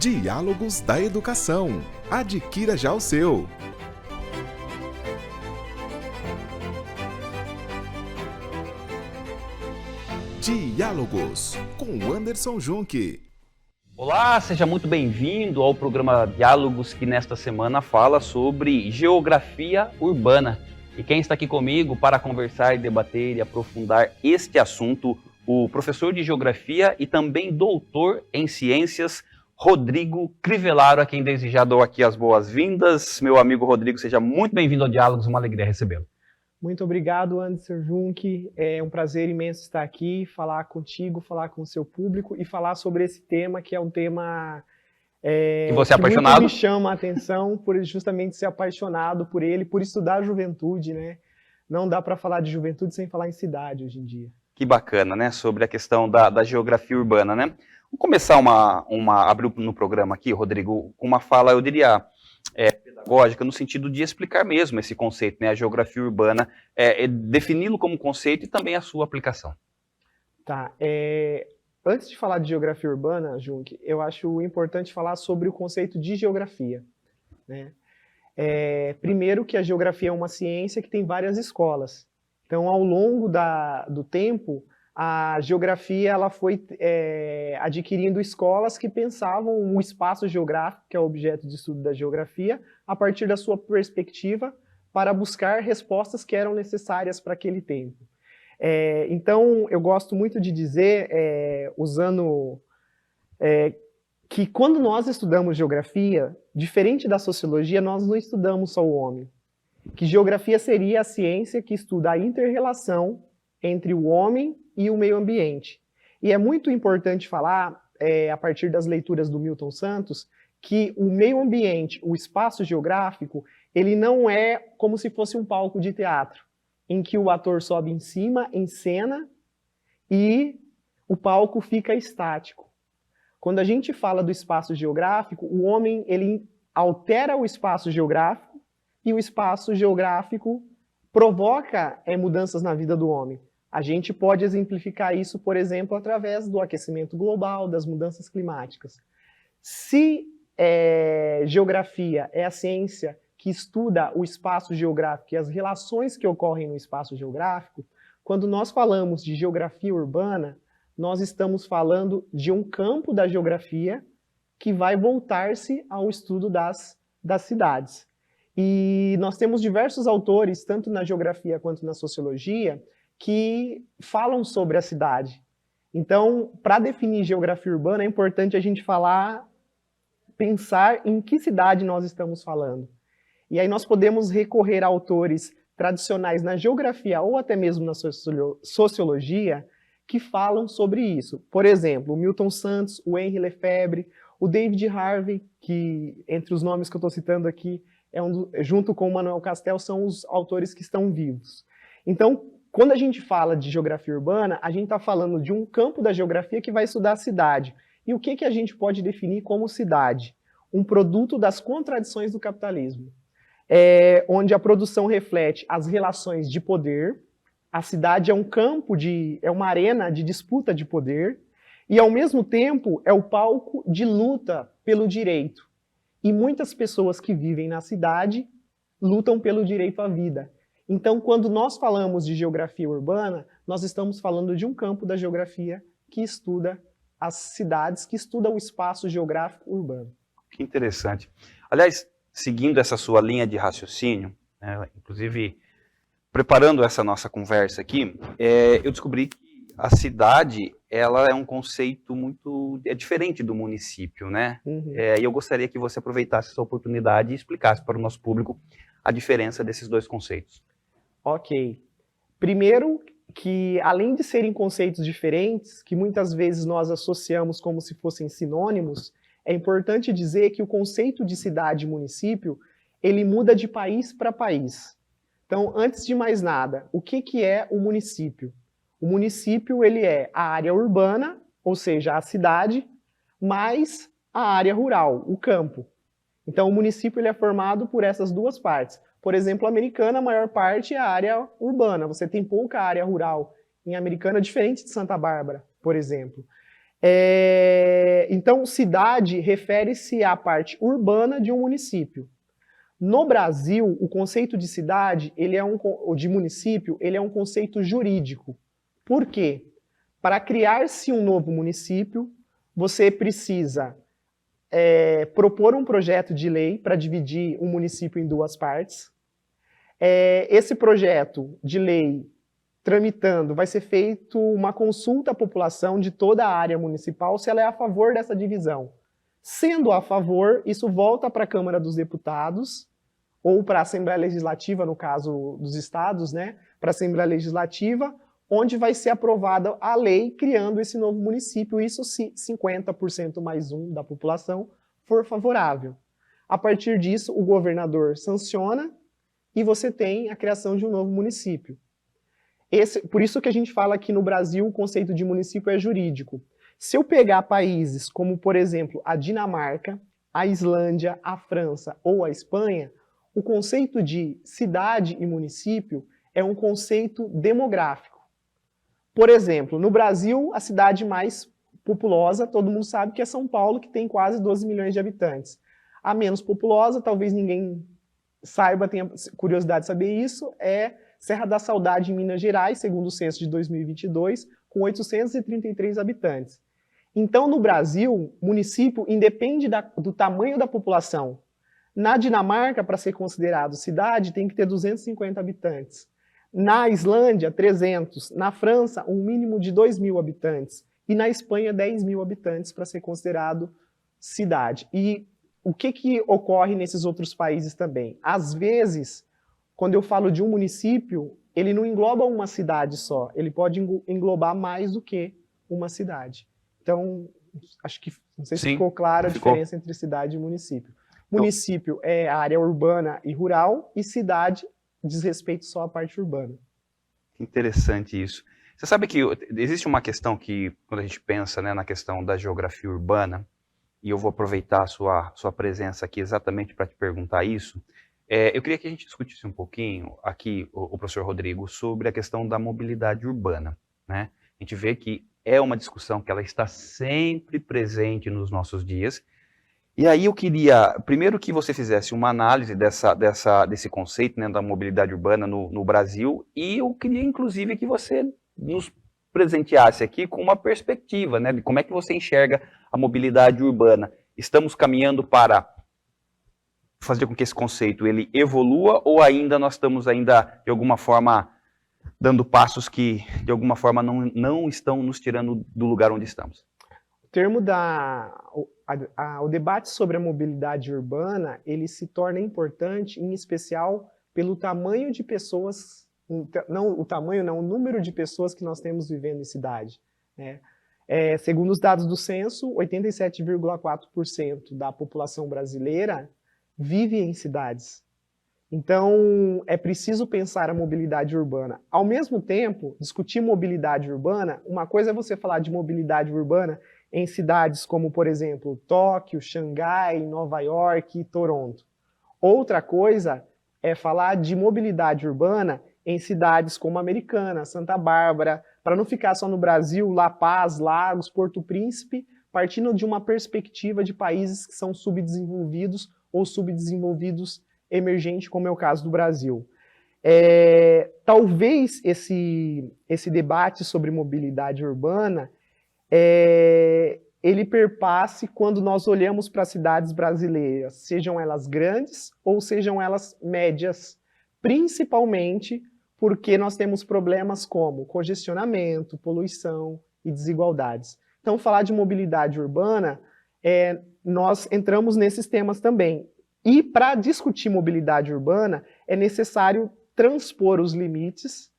Diálogos da Educação. Adquira já o seu. Diálogos, com Anderson Junque. Olá, seja muito bem-vindo ao programa Diálogos, que nesta semana fala sobre geografia urbana. E quem está aqui comigo para conversar, debater e aprofundar este assunto, o professor de Geografia e também doutor em Ciências, Rodrigo Crivellaro, a quem desde já dou aqui as boas-vindas. Meu amigo Rodrigo, seja muito bem-vindo ao Diálogos, uma alegria recebê-lo. Muito obrigado, Anderson Junque. É um prazer imenso estar aqui, falar contigo, falar com o seu público e falar sobre esse tema, que é um tema que você é apaixonado? Muito me chama a atenção, por justamente ser apaixonado por ele, por estudar a juventude, né? Não dá para falar de juventude sem falar em cidade hoje em dia. Que bacana, né? Sobre a questão da geografia urbana, né? Vamos começar abrir no programa aqui, Rodrigo, com uma fala, eu diria, pedagógica, no sentido de explicar mesmo esse conceito, né? A geografia urbana, defini-lo como conceito e também a sua aplicação. Tá. Antes de falar de geografia urbana, Junque, eu acho importante falar sobre o conceito de geografia, né? Primeiro que a geografia é uma ciência que tem várias escolas. Então, ao longo do tempo, a geografia ela foi adquirindo escolas que pensavam o espaço geográfico, que é o objeto de estudo da geografia, a partir da sua perspectiva, para buscar respostas que eram necessárias para aquele tempo. Então, eu gosto muito de dizer, que quando nós estudamos geografia, diferente da sociologia, nós não estudamos só o homem. Que geografia seria a ciência que estuda a inter-relação entre o homem e o meio ambiente. E é muito importante falar, a partir das leituras do Milton Santos, que o meio ambiente, o espaço geográfico, ele não é como se fosse um palco de teatro, em que o ator sobe em cima, encena, e o palco fica estático. Quando a gente fala do espaço geográfico, o homem ele altera o espaço geográfico, e o espaço geográfico provoca mudanças na vida do homem. A gente pode exemplificar isso, por exemplo, através do aquecimento global, das mudanças climáticas. Se geografia é a ciência que estuda o espaço geográfico e as relações que ocorrem no espaço geográfico, quando nós falamos de geografia urbana, nós estamos falando de um campo da geografia que vai voltar-se ao estudo das cidades. E nós temos diversos autores, tanto na geografia quanto na sociologia, que falam sobre a cidade. Então, para definir geografia urbana, é importante a gente pensar em que cidade nós estamos falando. E aí nós podemos recorrer a autores tradicionais na geografia ou até mesmo na sociologia que falam sobre isso. Por exemplo, o Milton Santos, o Henri Lefebvre, o David Harvey, que entre os nomes que eu estou citando aqui, junto com o Manuel Castells, são os autores que estão vivos. Então, quando a gente fala de geografia urbana, a gente está falando de um campo da geografia que vai estudar a cidade. E o que a gente pode definir como cidade? Um produto das contradições do capitalismo, onde a produção reflete as relações de poder, a cidade é um campo, é uma arena de disputa de poder, e ao mesmo tempo é o palco de luta pelo direito. E muitas pessoas que vivem na cidade lutam pelo direito à vida. Então, quando nós falamos de geografia urbana, nós estamos falando de um campo da geografia que estuda as cidades, que estuda o espaço geográfico urbano. Que interessante. Aliás, seguindo essa sua linha de raciocínio, inclusive preparando essa nossa conversa aqui, eu descobri que a cidade, ela é um conceito muito diferente do município, né? Uhum. E eu gostaria que você aproveitasse essa oportunidade e explicasse para o nosso público a diferença desses dois conceitos. Ok. Primeiro, que além de serem conceitos diferentes, que muitas vezes nós associamos como se fossem sinônimos, é importante dizer que o conceito de cidade e município, ele muda de país para país. Então, antes de mais nada, o que é o município? O município, ele é a área urbana, ou seja, a cidade, mais a área rural, o campo. Então, o município ele é formado por essas duas partes. Por exemplo, a Americana, a maior parte é a área urbana. Você tem pouca área rural em Americana, diferente de Santa Bárbara, por exemplo. Então, cidade refere-se à parte urbana de um município. No Brasil, o conceito de cidade, ou de município, ele é um conceito jurídico. Por quê? Para criar-se um novo município, você precisa propor um projeto de lei para dividir um município em duas partes. Esse projeto de lei, tramitando, vai ser feito uma consulta à população de toda a área municipal se ela é a favor dessa divisão. Sendo a favor, isso volta para a Câmara dos Deputados, ou para a Assembleia Legislativa, no caso dos estados, né? Para a Assembleia Legislativa, onde vai ser aprovada a lei criando esse novo município, isso se 50% mais um da população for favorável. A partir disso, o governador sanciona e você tem a criação de um novo município. Por isso que a gente fala que no Brasil o conceito de município é jurídico. Se eu pegar países como, por exemplo, a Dinamarca, a Islândia, a França ou a Espanha, o conceito de cidade e município é um conceito demográfico. Por exemplo, no Brasil, a cidade mais populosa, todo mundo sabe que é São Paulo, que tem quase 12 milhões de habitantes. A menos populosa, talvez ninguém saiba, tenha curiosidade de saber isso, é Serra da Saudade, em Minas Gerais, segundo o censo de 2022, com 833 habitantes. Então, no Brasil, município independe do tamanho da população. Na Dinamarca, para ser considerado cidade, tem que ter 250 habitantes. Na Islândia, 300. Na França, um mínimo de 2.000 habitantes. E na Espanha, 10.000 habitantes para ser considerado cidade. E o que ocorre nesses outros países também? Às vezes, quando eu falo de um município, ele não engloba uma cidade só. Ele pode englobar mais do que uma cidade. Então, acho que, não sei se ficou clara a diferença entre cidade e município. Município é a área urbana e rural, e cidade diz respeito só à parte urbana. Interessante isso. Você sabe que existe uma questão que, quando a gente pensa, né, na questão da geografia urbana, e eu vou aproveitar a sua presença aqui exatamente para te perguntar isso, eu queria que a gente discutisse um pouquinho aqui, o professor Rodrigo, sobre a questão da mobilidade urbana, né? A gente vê que é uma discussão que ela está sempre presente nos nossos dias. E aí eu queria, primeiro, que você fizesse uma análise desse conceito, né, da mobilidade urbana no Brasil, e eu queria, inclusive, que você nos presenteasse aqui com uma perspectiva, né, de como é que você enxerga a mobilidade urbana. Estamos caminhando para fazer com que esse conceito ele evolua, ou ainda nós estamos de alguma forma, dando passos que, de alguma forma, não estão nos tirando do lugar onde estamos? O termo o debate sobre a mobilidade urbana, ele se torna importante, em especial, pelo tamanho de pessoas, o número de pessoas que nós temos vivendo em cidade, né? Segundo os dados do censo, 87,4% da população brasileira vive em cidades. Então, é preciso pensar a mobilidade urbana. Ao mesmo tempo, discutir mobilidade urbana, uma coisa é você falar de mobilidade urbana em cidades como, por exemplo, Tóquio, Xangai, Nova York e Toronto. Outra coisa é falar de mobilidade urbana em cidades como Americana, Santa Bárbara, para não ficar só no Brasil, La Paz, Lagos, Porto Príncipe, partindo de uma perspectiva de países que são subdesenvolvidos ou subdesenvolvidos emergente, como é o caso do Brasil. Talvez esse debate sobre mobilidade urbana ele perpasse quando nós olhamos para as cidades brasileiras, sejam elas grandes ou sejam elas médias, principalmente porque nós temos problemas como congestionamento, poluição e desigualdades. Então, falar de mobilidade urbana, nós entramos nesses temas também. E para discutir mobilidade urbana, é necessário transpor os limites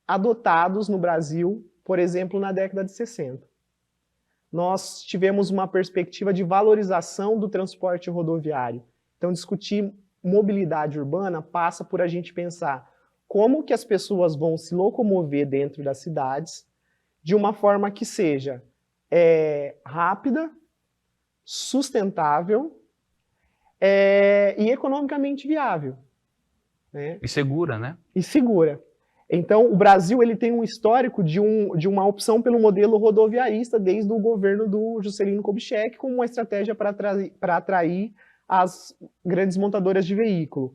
adotados no Brasil, por exemplo, na década de 60. Nós tivemos uma perspectiva de valorização do transporte rodoviário. Então, discutir mobilidade urbana passa por a gente pensar como que as pessoas vão se locomover dentro das cidades de uma forma que seja rápida, sustentável, e economicamente viável, né? E segura, né? E segura. Então, o Brasil ele tem um histórico de uma opção pelo modelo rodoviarista desde o governo do Juscelino Kubitschek como uma estratégia para atrair as grandes montadoras de veículo.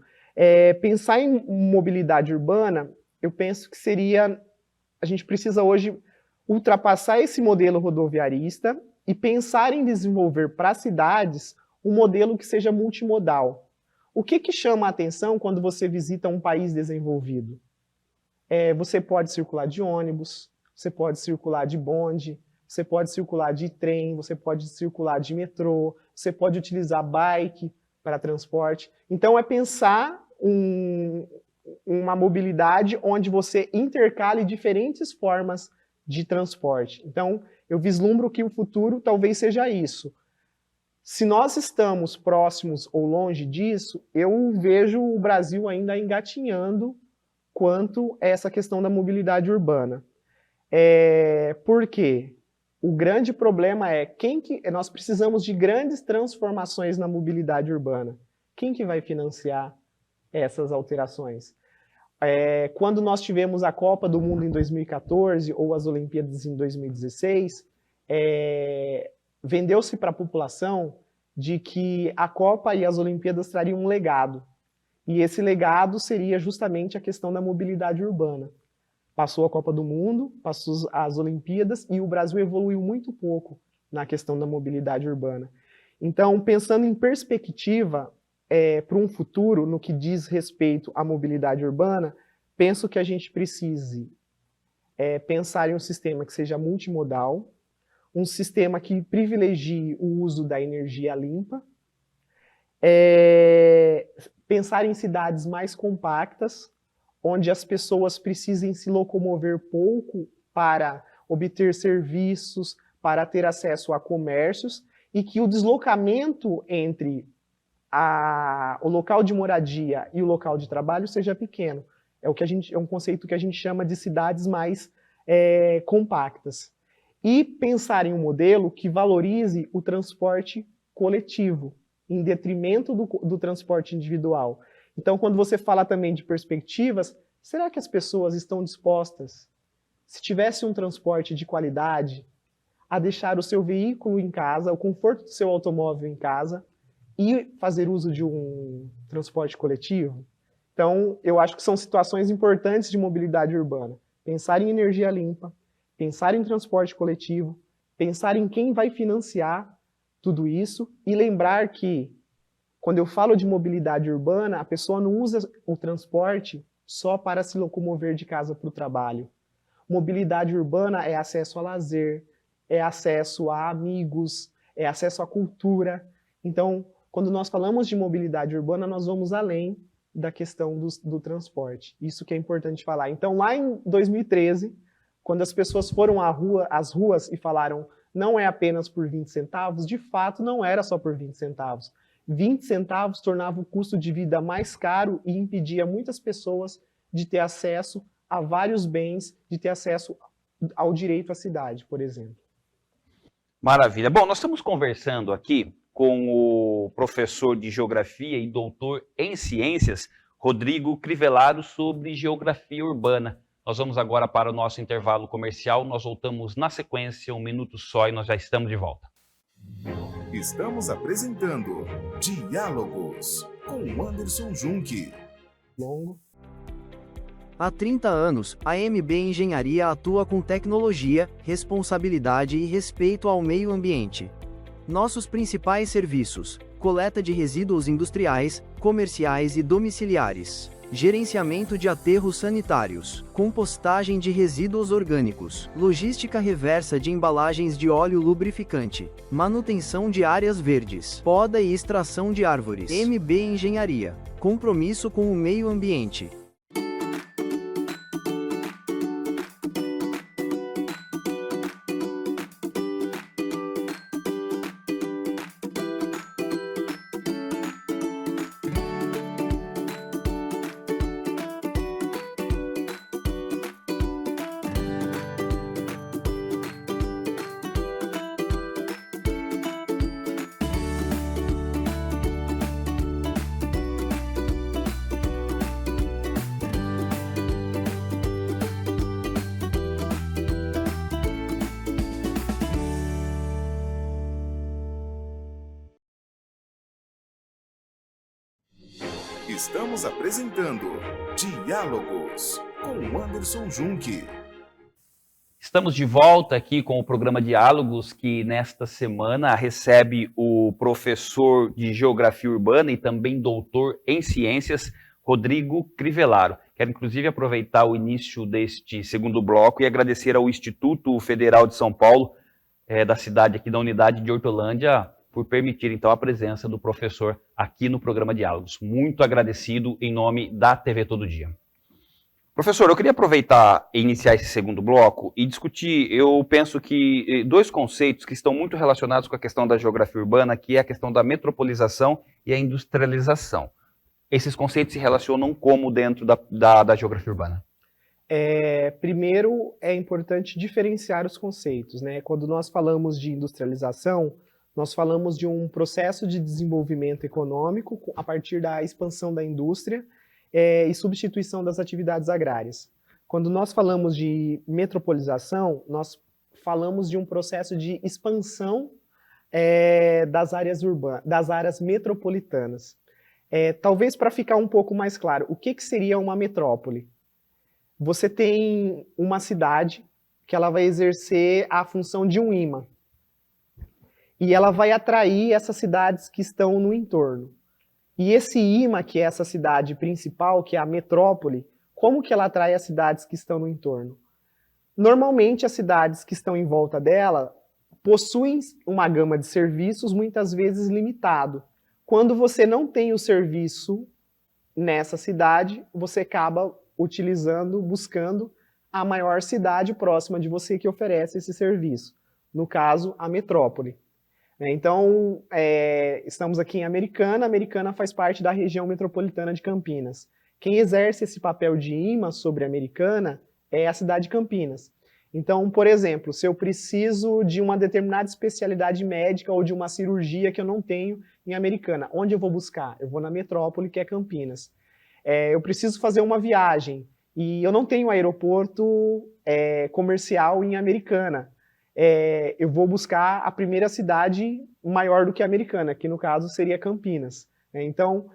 Pensar em mobilidade urbana, eu penso que a gente precisa hoje ultrapassar esse modelo rodoviarista e pensar em desenvolver para cidades um modelo que seja multimodal. O que chama a atenção quando você visita um país desenvolvido? Você pode circular de ônibus, você pode circular de bonde, você pode circular de trem, você pode circular de metrô, você pode utilizar bike para transporte. Então, é pensar uma mobilidade onde você intercale diferentes formas de transporte. Então, eu vislumbro que o futuro talvez seja isso. Se nós estamos próximos ou longe disso, eu vejo o Brasil ainda engatinhando quanto a essa questão da mobilidade urbana. Por quê? O grande problema é nós precisamos de grandes transformações na mobilidade urbana. Quem que vai financiar essas alterações? Quando nós tivemos a Copa do Mundo em 2014 ou as Olimpíadas em 2016, vendeu-se para a população de que a Copa e as Olimpíadas trariam um legado. E esse legado seria justamente a questão da mobilidade urbana. Passou a Copa do Mundo, passou as Olimpíadas e o Brasil evoluiu muito pouco na questão da mobilidade urbana. Então, pensando em perspectiva para um futuro no que diz respeito à mobilidade urbana, penso que a gente precise pensar em um sistema que seja multimodal, um sistema que privilegie o uso da energia limpa, pensar em cidades mais compactas, onde as pessoas precisem se locomover pouco para obter serviços, para ter acesso a comércios, e que o deslocamento entre o local de moradia e o local de trabalho seja pequeno. É um conceito que a gente chama de cidades mais compactas. E pensar em um modelo que valorize o transporte coletivo, em detrimento do transporte individual. Então, quando você fala também de perspectivas, será que as pessoas estão dispostas, se tivesse um transporte de qualidade, a deixar o seu veículo em casa, o conforto do seu automóvel em casa, e fazer uso de um transporte coletivo? Então, eu acho que são situações importantes de mobilidade urbana. Pensar em energia limpa, pensar em transporte coletivo, pensar em quem vai financiar tudo isso e lembrar que, quando eu falo de mobilidade urbana, a pessoa não usa o transporte só para se locomover de casa para o trabalho. Mobilidade urbana é acesso a lazer, é acesso a amigos, é acesso à cultura. Então, quando nós falamos de mobilidade urbana, nós vamos além da questão do transporte. Isso que é importante falar. Então, lá em 2013, quando as pessoas foram às ruas e falaram não é apenas por 20 centavos, de fato não era só por 20 centavos. 20 centavos tornava o custo de vida mais caro e impedia muitas pessoas de ter acesso a vários bens, de ter acesso ao direito à cidade, por exemplo. Maravilha. Bom, nós estamos conversando aqui com o professor de Geografia e doutor em Ciências, Rodrigo Crivellaro, sobre geografia urbana. Nós vamos agora para o nosso intervalo comercial, nós voltamos na sequência, 1 minuto só, e nós já estamos de volta. Estamos apresentando Diálogos com Anderson Junque. Há 30 anos, a MB Engenharia atua com tecnologia, responsabilidade e respeito ao meio ambiente. Nossos principais serviços: coleta de resíduos industriais, comerciais e domiciliares, gerenciamento de aterros sanitários, compostagem de resíduos orgânicos, logística reversa de embalagens de óleo lubrificante, manutenção de áreas verdes, poda e extração de árvores. MB Engenharia. Compromisso com o meio ambiente. Estamos apresentando Diálogos com Anderson Junque. Estamos de volta aqui com o programa Diálogos, que nesta semana recebe o professor de Geografia Urbana e também doutor em Ciências, Rodrigo Crivellaro. Quero inclusive aproveitar o início deste segundo bloco e agradecer ao Instituto Federal de São Paulo, da cidade aqui da unidade de Hortolândia, por permitir então a presença do professor aqui no programa Diálogos. Muito agradecido em nome da TV Todo Dia. Professor, eu queria aproveitar e iniciar esse segundo bloco e discutir, eu penso que dois conceitos que estão muito relacionados com a questão da geografia urbana, que é a questão da metropolização e a industrialização. Esses conceitos se relacionam como dentro da geografia urbana? Primeiro, é importante diferenciar os conceitos, né? Quando nós falamos de industrialização, nós falamos de um processo de desenvolvimento econômico a partir da expansão da indústria e substituição das atividades agrárias. Quando nós falamos de metropolização, nós falamos de um processo de expansão das áreas urbanas, das áreas metropolitanas. Talvez para ficar um pouco mais claro, o que seria uma metrópole? Você tem uma cidade que ela vai exercer a função de um imã. E ela vai atrair essas cidades que estão no entorno. E esse imã, que é essa cidade principal, que é a metrópole, como que ela atrai as cidades que estão no entorno? Normalmente, as cidades que estão em volta dela possuem uma gama de serviços, muitas vezes limitado. Quando você não tem o serviço nessa cidade, você acaba buscando a maior cidade próxima de você que oferece esse serviço. No caso, a metrópole. Então, estamos aqui em Americana. Americana faz parte da região metropolitana de Campinas. Quem exerce esse papel de imã sobre Americana é a cidade de Campinas. Então, por exemplo, se eu preciso de uma determinada especialidade médica ou de uma cirurgia que eu não tenho em Americana, onde eu vou buscar? Eu vou na metrópole, que é Campinas. Eu preciso fazer uma viagem e eu não tenho aeroporto comercial em Americana. Eu vou buscar a primeira cidade maior do que a Americana, que no caso seria Campinas. Então,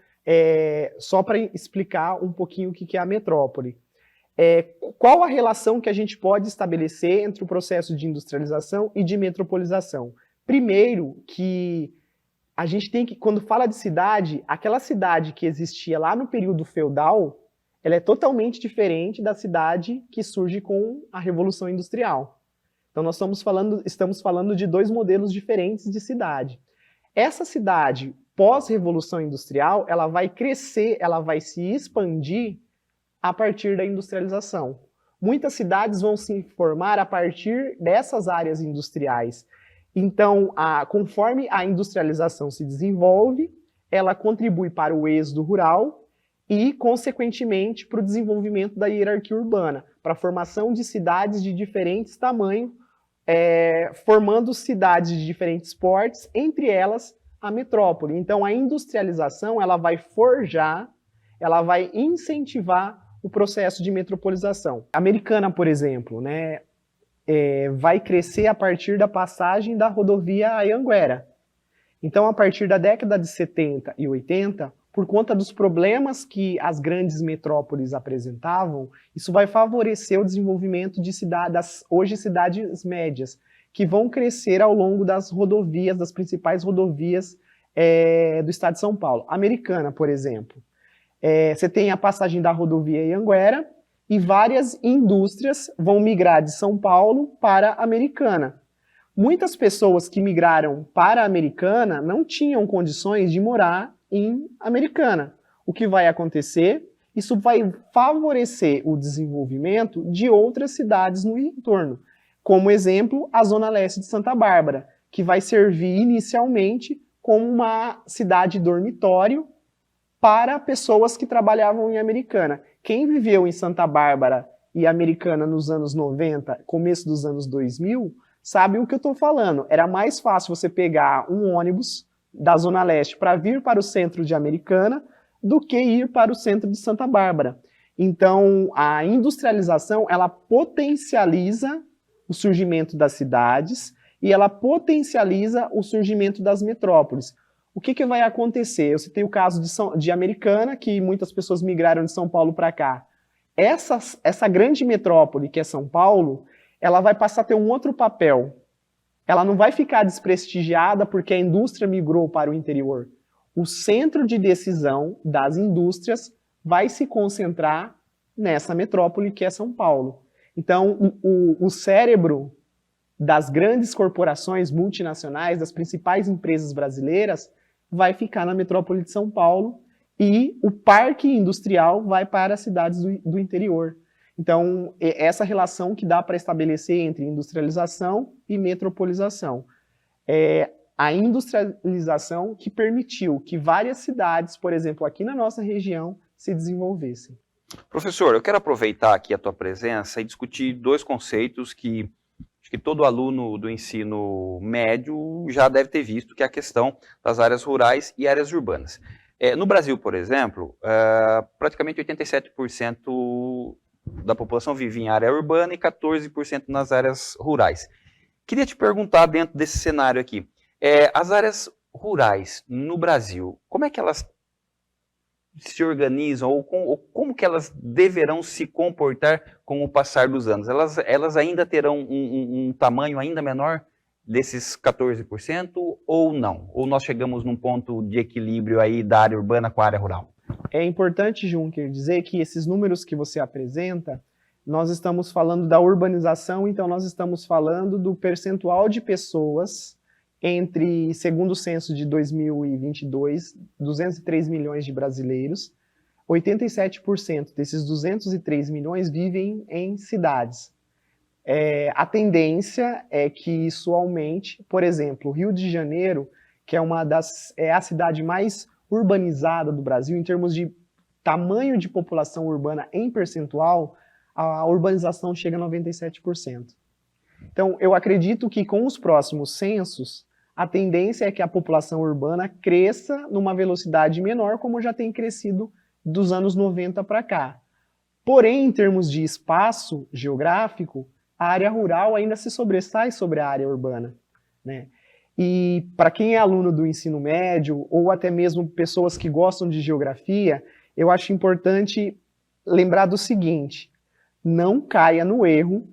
só para explicar um pouquinho o que é a metrópole. Qual a relação que a gente pode estabelecer entre o processo de industrialização e de metropolização? Primeiro, que a gente tem que, quando fala de cidade, aquela cidade que existia lá no período feudal, ela é totalmente diferente da cidade que surge com a Revolução Industrial. Então, nós estamos falando de dois modelos diferentes de cidade. Essa cidade, pós-revolução industrial, ela vai crescer, ela vai se expandir a partir da industrialização. Muitas cidades vão se formar a partir dessas áreas industriais. Então, conforme a industrialização se desenvolve, ela contribui para o êxodo rural e, consequentemente, para o desenvolvimento da hierarquia urbana, para a formação de cidades de diferentes tamanhos, formando cidades de diferentes portes, entre elas a metrópole. Então, a industrialização ela vai forjar, ela vai incentivar o processo de metropolização. A Americana, por exemplo, né, vai crescer a partir da passagem da rodovia Anhanguera. Então, a partir da década de 70 e 80, por conta dos problemas que as grandes metrópoles apresentavam, isso vai favorecer o desenvolvimento de hoje cidades médias, que vão crescer ao longo das rodovias, das principais rodovias do estado de São Paulo. Americana, por exemplo. Você tem a passagem da rodovia Anhanguera e várias indústrias vão migrar de São Paulo para Americana. Muitas pessoas que migraram para Americana não tinham condições de morar em Americana. O que vai acontecer? Isso vai favorecer o desenvolvimento de outras cidades no entorno. Como exemplo, a Zona Leste de Santa Bárbara, que vai servir inicialmente como uma cidade dormitório para pessoas que trabalhavam em Americana. Quem viveu em Santa Bárbara e Americana nos anos 90, começo dos anos 2000, sabe o que eu estou falando. Era mais fácil você pegar um ônibus da Zona Leste para vir para o centro de Americana do que ir para o centro de Santa Bárbara. Então, a industrialização, ela potencializa o surgimento das cidades e ela potencializa o surgimento das metrópoles. o que vai acontecer? Eu citei o caso de Americana, que muitas pessoas migraram de São Paulo para cá. Essa grande metrópole, que é São Paulo, ela vai passar a ter um outro papel. Ela não vai ficar desprestigiada porque a indústria migrou para o interior. O centro de decisão das indústrias vai se concentrar nessa metrópole que é São Paulo. Então, o cérebro das grandes corporações multinacionais, das principais empresas brasileiras, vai ficar na metrópole de São Paulo e o parque industrial vai para as cidades do interior. Então, essa relação que dá para estabelecer entre industrialização e metropolização. A industrialização que permitiu que várias cidades, por exemplo, aqui na nossa região, se desenvolvessem. Professor, eu quero aproveitar aqui a tua presença e discutir dois conceitos que acho que todo aluno do ensino médio já deve ter visto, que é a questão das áreas rurais e áreas urbanas. No Brasil, por exemplo, praticamente 87% da população vive em área urbana e 14% nas áreas rurais. Queria te perguntar, dentro desse cenário aqui, as áreas rurais no Brasil, como é que elas se organizam ou como que elas deverão se comportar com o passar dos anos? Elas ainda terão um tamanho ainda menor desses 14% ou não? Ou nós chegamos num ponto de equilíbrio aí da área urbana com a área rural? É importante, Juncker, dizer que esses números que você apresenta, nós estamos falando da urbanização, então nós estamos falando do percentual de pessoas entre, segundo o censo de 2022, 203 milhões de brasileiros, 87% desses 203 milhões vivem em cidades. A tendência é que isso aumente. Por exemplo, Rio de Janeiro, que é a cidade mais urbanizada do Brasil, em termos de tamanho de população urbana em percentual, a urbanização chega a 97%. Então, eu acredito que com os próximos censos, a tendência é que a população urbana cresça numa velocidade menor, como já tem crescido dos anos 90 para cá. Porém, em termos de espaço geográfico, a área rural ainda se sobressai sobre a área urbana, né? E para quem é aluno do ensino médio, ou até mesmo pessoas que gostam de geografia, eu acho importante lembrar do seguinte: não caia no erro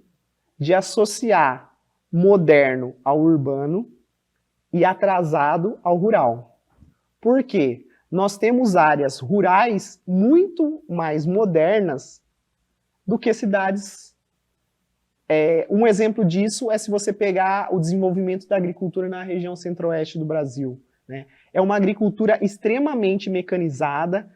de associar moderno ao urbano e atrasado ao rural. Por quê? Nós temos áreas rurais muito mais modernas do que cidades. Um exemplo disso é se você pegar o desenvolvimento da agricultura na região centro-oeste do Brasil, né? É uma agricultura extremamente mecanizada,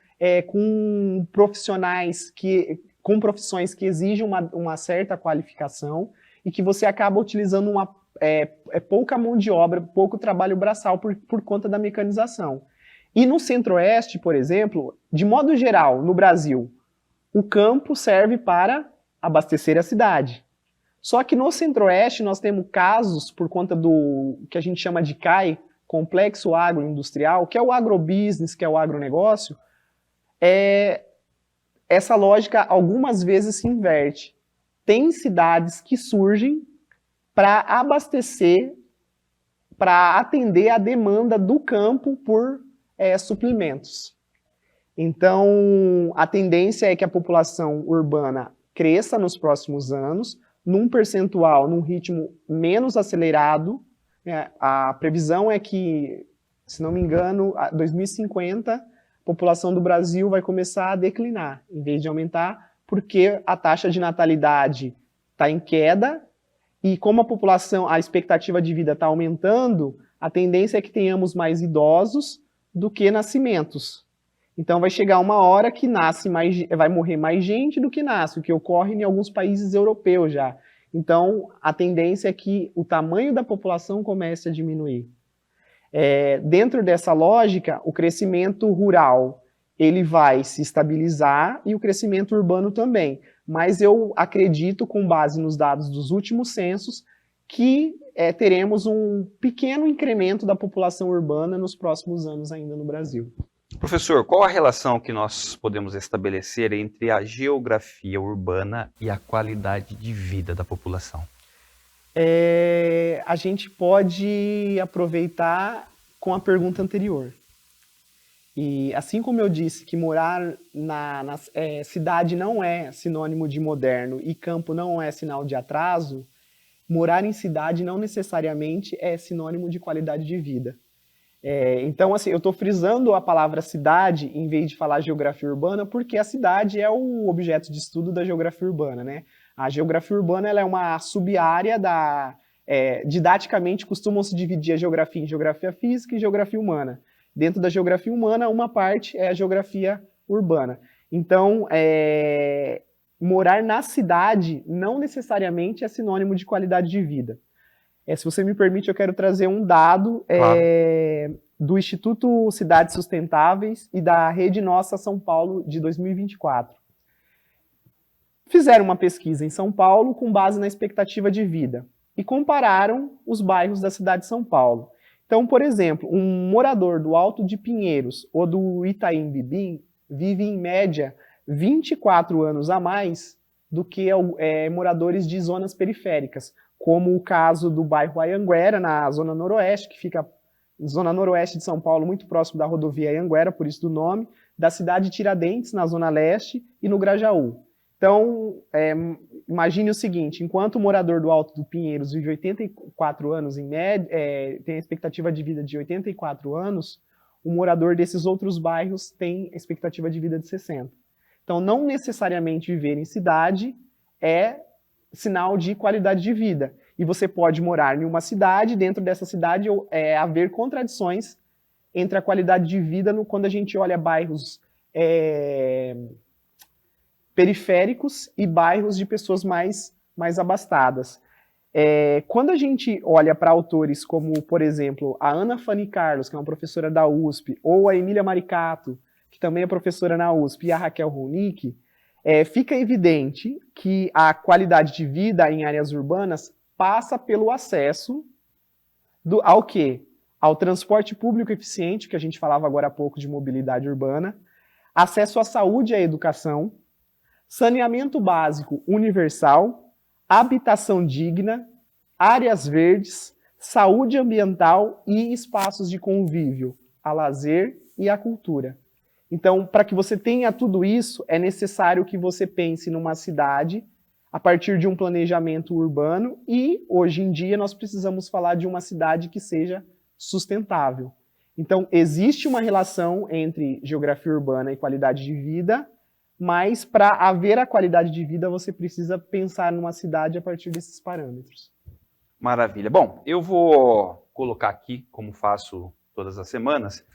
com profissões que exigem uma certa qualificação e que você acaba utilizando pouca mão de obra, pouco trabalho braçal por conta da mecanização. E no centro-oeste, por exemplo, de modo geral, no Brasil, o campo serve para abastecer a cidade. Só que no centro-oeste nós temos casos, por conta do que a gente chama de CAI, Complexo Agroindustrial, que é o agrobusiness, que é o agronegócio. Essa lógica algumas vezes se inverte. Tem cidades que surgem para abastecer, para atender a demanda do campo por suprimentos. Então, a tendência é que a população urbana cresça nos próximos anos, num percentual, num ritmo menos acelerado. A previsão é que, se não me engano, em 2050, a população do Brasil vai começar a declinar, em vez de aumentar, porque a taxa de natalidade está em queda, e como a expectativa de vida está aumentando, a tendência é que tenhamos mais idosos do que nascimentos. Então vai chegar uma hora que vai morrer mais gente do que nasce, o que ocorre em alguns países europeus já. Então a tendência é que o tamanho da população comece a diminuir. Dentro dessa lógica, o crescimento rural ele vai se estabilizar e o crescimento urbano também. Mas eu acredito, com base nos dados dos últimos censos, que teremos um pequeno incremento da população urbana nos próximos anos ainda no Brasil. Professor, qual a relação que nós podemos estabelecer entre a geografia urbana e a qualidade de vida da população? A gente pode aproveitar com a pergunta anterior. E assim como eu disse que morar na cidade não é sinônimo de moderno e campo não é sinal de atraso, morar em cidade não necessariamente é sinônimo de qualidade de vida. Então, assim, eu estou frisando a palavra cidade em vez de falar geografia urbana, porque a cidade é o objeto de estudo da geografia urbana, né? A geografia urbana ela é uma sub-área da... didaticamente, costumam-se dividir a geografia em geografia física e geografia humana. Dentro da geografia humana, uma parte é a geografia urbana. Então, morar na cidade não necessariamente é sinônimo de qualidade de vida. Se você me permite, eu quero trazer um dado Claro. do Instituto Cidades Sustentáveis e da Rede Nossa São Paulo de 2024. Fizeram uma pesquisa em São Paulo com base na expectativa de vida e compararam os bairros da cidade de São Paulo. Então, por exemplo, um morador do Alto de Pinheiros ou do Itaim Bibi vive, em média, 24 anos a mais do que moradores de zonas periféricas, como o caso do bairro Anhanguera, na Zona Noroeste, que fica na Zona Noroeste de São Paulo, muito próximo da rodovia Anhanguera, por isso do nome, da cidade de Tiradentes, na Zona Leste, e no Grajaú. Então, imagine o seguinte, enquanto o morador do Alto do Pinheiros vive 84 anos, em média, tem a expectativa de vida de 84 anos, o morador desses outros bairros tem a expectativa de vida de 60. Então, não necessariamente viver em cidade é sinal de qualidade de vida. E você pode morar em uma cidade, dentro dessa cidade haver contradições entre a qualidade de vida quando a gente olha bairros periféricos e bairros de pessoas mais abastadas. Quando a gente olha para autores como, por exemplo, a Ana Fanny Carlos, que é uma professora da USP, ou a Emília Maricato, que também é professora na USP, e a Raquel Ronick, fica evidente que a qualidade de vida em áreas urbanas passa pelo acesso ao quê? Ao transporte público eficiente, que a gente falava agora há pouco de mobilidade urbana, acesso à saúde e à educação, saneamento básico universal, habitação digna, áreas verdes, saúde ambiental e espaços de convívio, a lazer e a cultura. Então, para que você tenha tudo isso, é necessário que você pense numa cidade a partir de um planejamento urbano e, hoje em dia, nós precisamos falar de uma cidade que seja sustentável. Então, existe uma relação entre geografia urbana e qualidade de vida, mas para haver a qualidade de vida, você precisa pensar numa cidade a partir desses parâmetros. Maravilha. Bom, eu vou colocar aqui, como faço todas as semanas,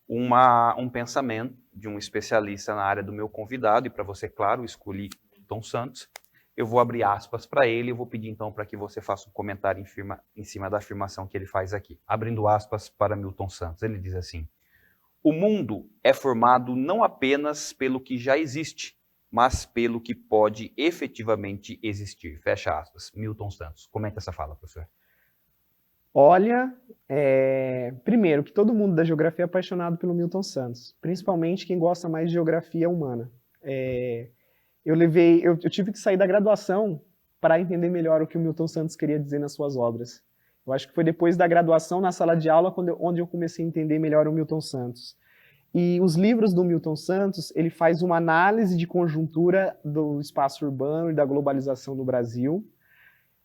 um pensamento de um especialista na área do meu convidado, e para você, claro, escolhi Milton Santos. Eu vou abrir aspas para ele e vou pedir então para que você faça um comentário em cima da afirmação que ele faz aqui. Abrindo aspas para Milton Santos, ele diz assim: o mundo é formado não apenas pelo que já existe, mas pelo que pode efetivamente existir. Fecha aspas. Milton Santos. Comenta essa fala, professor. Olha, primeiro, que todo mundo da geografia é apaixonado pelo Milton Santos, principalmente quem gosta mais de geografia humana. Eu tive que sair da graduação para entender melhor o que o Milton Santos queria dizer nas suas obras. Eu acho que foi depois da graduação, na sala de aula, onde eu comecei a entender melhor o Milton Santos. E os livros do Milton Santos, ele faz uma análise de conjuntura do espaço urbano e da globalização no Brasil.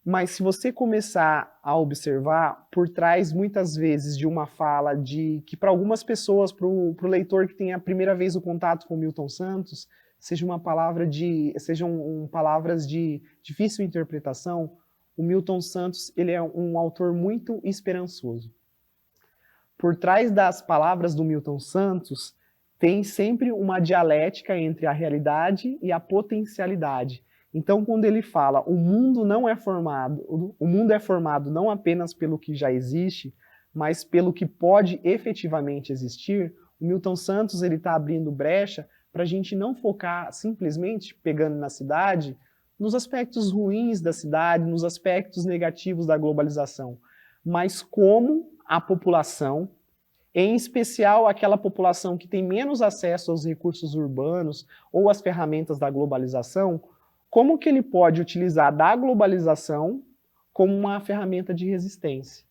Mas se você começar a observar, por trás, muitas vezes, de uma fala que para algumas pessoas, para o leitor que tem a primeira vez o contato com o Milton Santos, sejam palavras de difícil interpretação, o Milton Santos ele é um autor muito esperançoso. Por trás das palavras do Milton Santos, tem sempre uma dialética entre a realidade e a potencialidade. Então, quando ele fala, o mundo é formado não apenas pelo que já existe, mas pelo que pode efetivamente existir, o Milton Santos está abrindo brecha para a gente não focar simplesmente, pegando na cidade, nos aspectos ruins da cidade, nos aspectos negativos da globalização, mas como a população, em especial aquela população que tem menos acesso aos recursos urbanos ou às ferramentas da globalização, como que ele pode utilizar da globalização como uma ferramenta de resistência.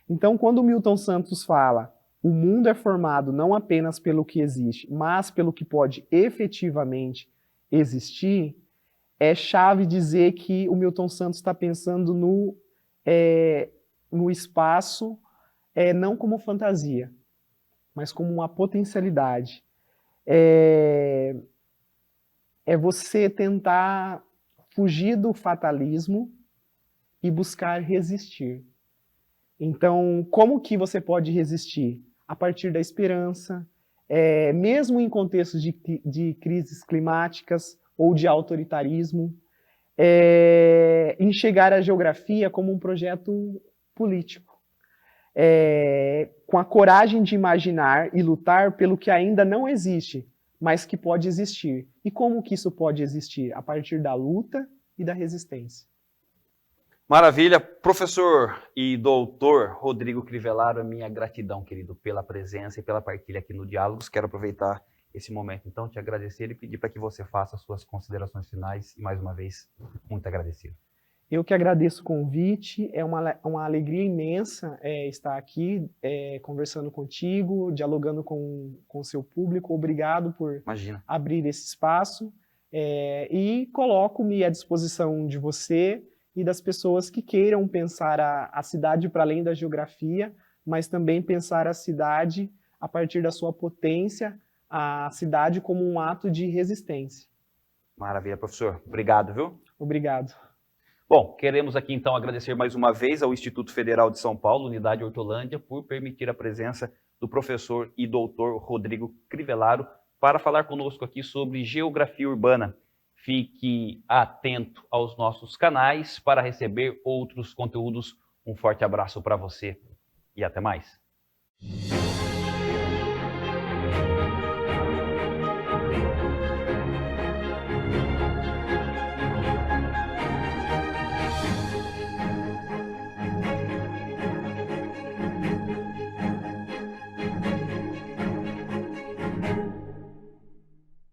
Então, quando o Milton Santos fala, o mundo é formado não apenas pelo que existe, mas pelo que pode efetivamente existir, é chave dizer que o Milton Santos está pensando no espaço não como fantasia, mas como uma potencialidade. É você tentar fugir do fatalismo e buscar resistir. Então, como que você pode resistir? A partir da esperança, mesmo em contextos de crises climáticas ou de autoritarismo, enxergar a geografia como um projeto político, com a coragem de imaginar e lutar pelo que ainda não existe, mas que pode existir. E como que isso pode existir? A partir da luta e da resistência. Maravilha. Professor e doutor Rodrigo Crivellaro, a minha gratidão, querido, pela presença e pela partilha aqui no Diálogos. Quero aproveitar esse momento, então, te agradecer e pedir para que você faça as suas considerações finais. E, mais uma vez, muito agradecido. Eu que agradeço o convite, é uma alegria imensa estar aqui conversando contigo, dialogando com o seu público. Obrigado por abrir esse espaço e coloco-me à disposição de você e das pessoas que queiram pensar a cidade para além da geografia, mas também pensar a cidade a partir da sua potência, a cidade como um ato de resistência. Maravilha, professor. Obrigado, viu? Obrigado. Bom, queremos aqui então agradecer mais uma vez ao Instituto Federal de São Paulo, Unidade Hortolândia, por permitir a presença do professor e doutor Rodrigo Crivellaro para falar conosco aqui sobre geografia urbana. Fique atento aos nossos canais para receber outros conteúdos. Um forte abraço para você e até mais.